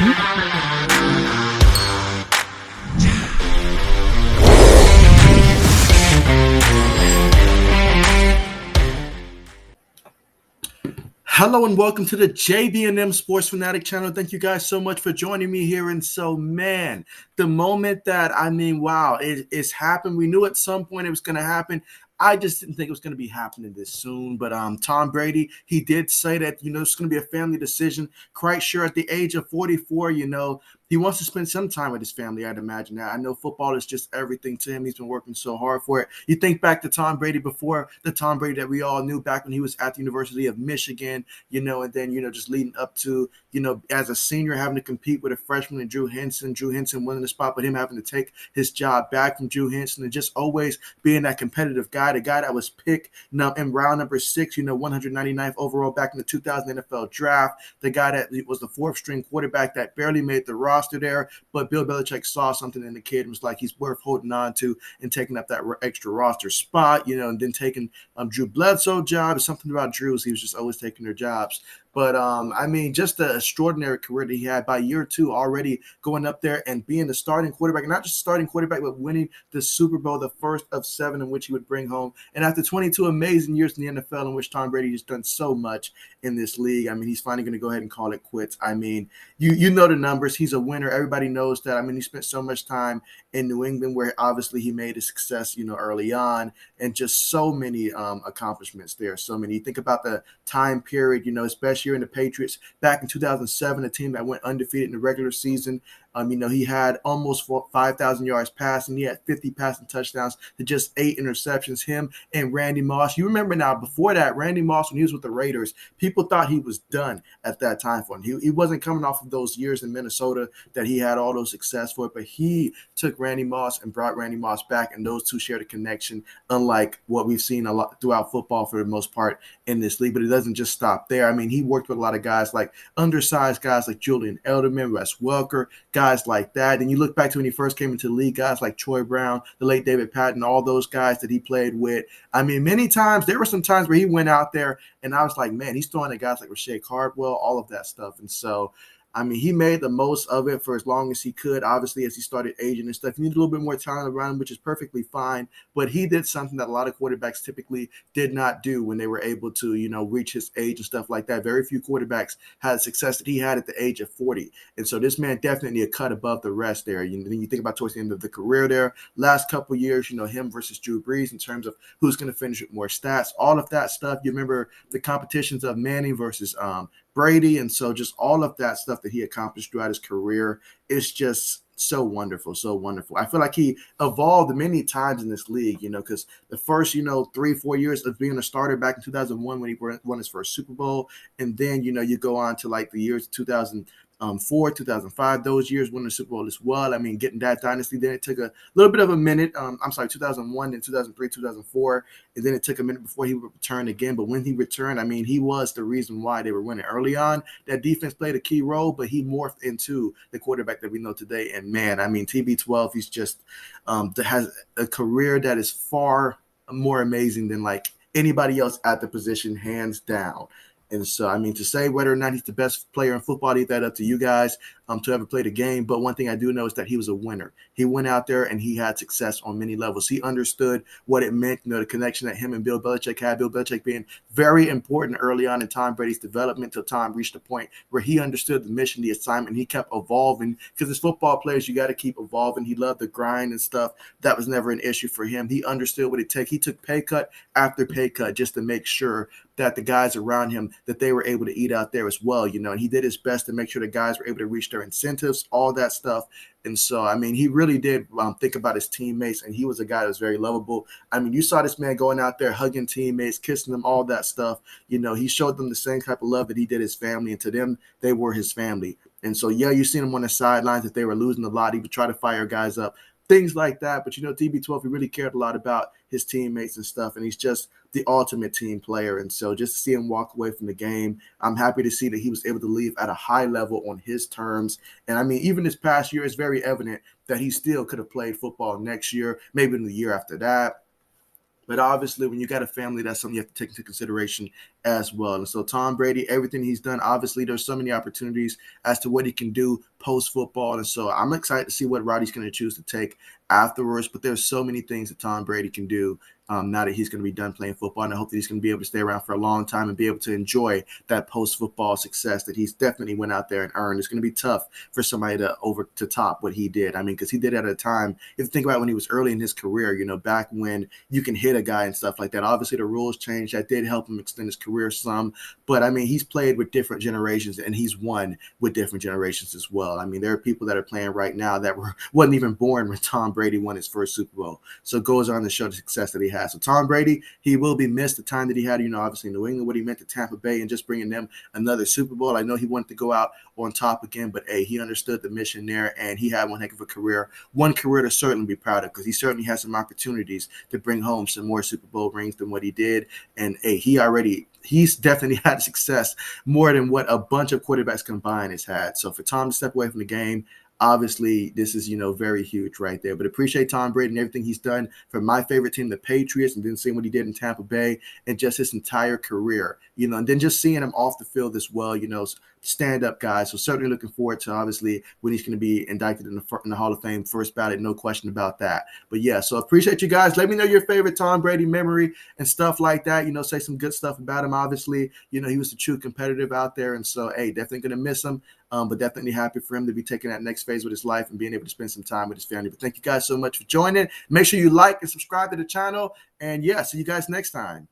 Hello and welcome to the JB&M Sports Fanatic channel. Thank you guys so much for joining me here. And so, man, the moment that, wow, it's happened. We knew at some point it was going to happen. I just didn't think it was going to be happening this soon. But Tom Brady, he did say that, it's going to be a family decision. Quite sure at the age of 44, he wants to spend some time with his family, I'd imagine. Now, I know football is just everything to him. He's been working so hard for it. You think back to Tom Brady before the Tom Brady that we all knew back when he was at the University of Michigan, and then, just leading up to, as a senior having to compete with a freshman and Drew Henson winning the spot, but him having to take his job back from Drew Henson and just always being that competitive guy, the guy that was picked in round number 6, 199th overall back in the 2000 NFL draft, the guy that was the 4th string quarterback that barely made the roster there, but Bill Belichick saw something in the kid and was like, he's worth holding on to and taking up that extra roster spot, and then taking Drew Bledsoe's job. Something about Drew's, he was just always taking their jobs. But, just the extraordinary career that he had by year 2 already going up there and being the starting quarterback, and not just starting quarterback, but winning the Super Bowl, the first of 7 in which he would bring home. And after 22 amazing years in the NFL in which Tom Brady has done so much in this league, he's finally going to go ahead and call it quits. You know the numbers. He's a winner. Everybody knows that. He spent so much time in New England where obviously he made a success, early on, and just so many accomplishments there. So many. You think about the time period, especially here in the Patriots back in 2007, a team that went undefeated in the regular season. He had almost 5,000 yards passing. He had 50 passing touchdowns to just 8 interceptions. Him and Randy Moss. You remember now, before that, Randy Moss, when he was with the Raiders, people thought he was done at that time for him. He wasn't coming off of those years in Minnesota that he had all those success for, but he took Randy Moss and brought Randy Moss back, and those two shared a connection, unlike what we've seen a lot throughout football for the most part in this league. But it doesn't just stop there. He worked with a lot of guys, like undersized guys like Julian Edelman, Wes Welker, guys like that. And you look back to when he first came into the league, guys like Troy Brown, the late David Patton, all those guys that he played with. Many times, there were some times where he went out there and I was like, man, he's throwing at guys like Rashae Cardwell, all of that stuff. And so, he made the most of it for as long as he could. Obviously, as he started aging and stuff, he needed a little bit more talent around him, which is perfectly fine. But he did something that a lot of quarterbacks typically did not do when they were able to, reach his age and stuff like that. Very few quarterbacks had the success that he had at the age of 40. And so this man definitely a cut above the rest there. Then you think about towards the end of the career there, last couple of years, him versus Drew Brees in terms of who's going to finish with more stats, all of that stuff. You remember the competitions of Manning versus Brady, and so just all of that stuff that he accomplished throughout his career is just so wonderful, so wonderful. I feel like he evolved many times in this league, because the first, 3-4 years of being a starter back in 2001 when he won his first Super Bowl, and then, you go on to like the years 2004, 2005, those years winning the Super Bowl as well. Getting that dynasty, then it took a little bit of a minute. 2001 and 2003, 2004, and then it took a minute before he would return again. But when he returned, he was the reason why they were winning early on. That defense played a key role, but he morphed into the quarterback that we know today. And man, TB12, he's just has a career that is far more amazing than like anybody else at the position, hands down. And so, to say whether or not he's the best player in football, I leave that up to you guys to ever play the game. But one thing I do know is that he was a winner. He went out there and he had success on many levels. He understood what it meant, the connection that him and Bill Belichick had. Bill Belichick being very important early on in Tom Brady's development till Tom reached a point where he understood the mission, the assignment. He kept evolving because as football players, you got to keep evolving. He loved the grind and stuff. That was never an issue for him. He understood what it took. He took pay cut after pay cut just to make sure that the guys around him, that they were able to eat out there as well, and he did his best to make sure the guys were able to reach their incentives, all that stuff. And so, he really did think about his teammates, and he was a guy that was very lovable. You saw this man going out there, hugging teammates, kissing them, all that stuff. He showed them the same type of love that he did his family, and to them, they were his family. And so, yeah, you seen him on the sidelines that they were losing a lot. He would try to fire guys up, things like that. But, TB12, he really cared a lot about his teammates and stuff, and he's just the ultimate team player. And so just to see him walk away from the game, I'm happy to see that he was able to leave at a high level on his terms. And even this past year, it's very evident that he still could have played football next year, maybe in the year after that. But obviously, when you got a family, that's something you have to take into consideration as well. And so Tom Brady, everything he's done, obviously there's so many opportunities as to what he can do post football. And so I'm excited to see what route he's going to choose to take afterwards. But there's so many things that Tom Brady can do now that he's going to be done playing football. And I hope that he's going to be able to stay around for a long time and be able to enjoy that post-football success that he's definitely went out there and earned. It's going to be tough for somebody to over to top what he did. I mean, because he did it at a time, if you think about when he was early in his career, back when you can hit a guy and stuff like that. Obviously, the rules changed. That did help him extend his career some. But, I mean, he's played with different generations, and he's won with different generations as well. I mean, there are people that are playing right now that wasn't even born when Tom Brady won his first Super Bowl. So it goes on to show the success that he has. So Tom Brady, he will be missed. The time that he had, obviously in New England, what he meant to Tampa Bay and just bringing them another Super Bowl. I know he wanted to go out on top again, but hey, he understood the mission there, and he had one heck of a career. One career to certainly be proud of, because he certainly has some opportunities to bring home some more Super Bowl rings than what he did. And hey, he's definitely had success more than what a bunch of quarterbacks combined has had. So for Tom to step away from the game, obviously, this is, very huge right there. But appreciate Tom Brady and everything he's done for my favorite team, the Patriots, and then seeing what he did in Tampa Bay and just his entire career, and then just seeing him off the field as well, stand-up guy. So certainly looking forward to, obviously, when he's going to be inducted in the Hall of Fame, first ballot, no question about that. But, yeah, so appreciate you guys. Let me know your favorite Tom Brady memory and stuff like that. Say some good stuff about him. Obviously, he was a true competitive out there. And so, hey, definitely going to miss him. But definitely happy for him to be taking that next phase with his life and being able to spend some time with his family. But thank you guys so much for joining. Make sure you like and subscribe to the channel. And yeah, see you guys next time.